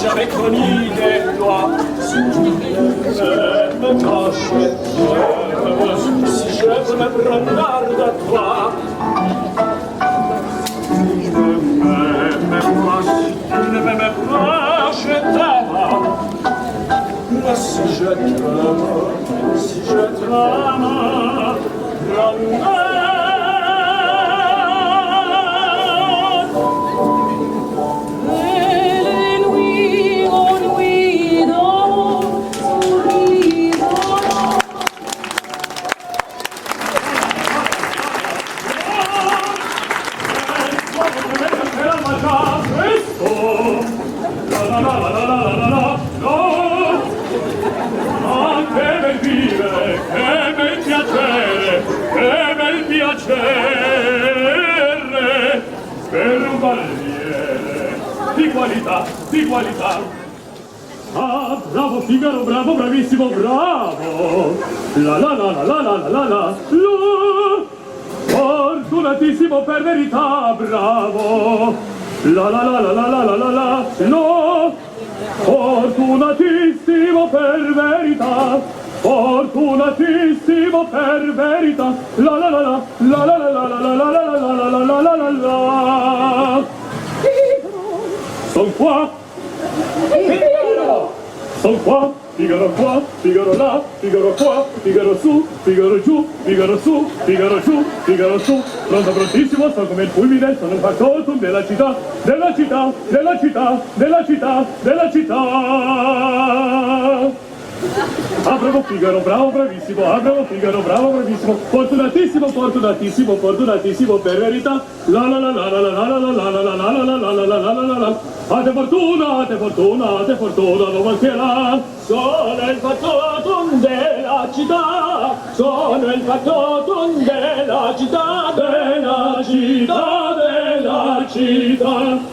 J'avais connu des lois, si je me cache, si je veux me prendre garde à toi. Tu ne m'aimes pas, si tu ne m'aimes pas, je t'aime. Mais si je t'aime, di qualità. Ah, bravo Figaro, bravo, bravissimo, bravo. La la la la la la la la la. Fortunatissimo per verità, bravo. La la la la la la la la la. No. Fortunatissimo per verità. Fortunatissimo per verità. La la la la la la la la la la la la la la la la la. Son qua, son qua, Figaro qua, Figaro là, Figaro qua, Figaro su, Figaro giù, Figaro su, Figaro giù, Figaro su. Pronto, prontissimo, sono come il fulmine, sono il factotum della città, della città, della città, della città, della città. Ah, bravo Figaro, bravo, bravissimo, ah, bravo Figaro, bravo, bravissimo, fortunatissimo, fortunatissimo, fortunatissimo, per verità, la la la la la la la la la la la la la la la la la la la. Ate fortuna, ate fortuna, ate fortuna, non mancherà. Sono il factotum della città, sono il factotum della città, della città, della città.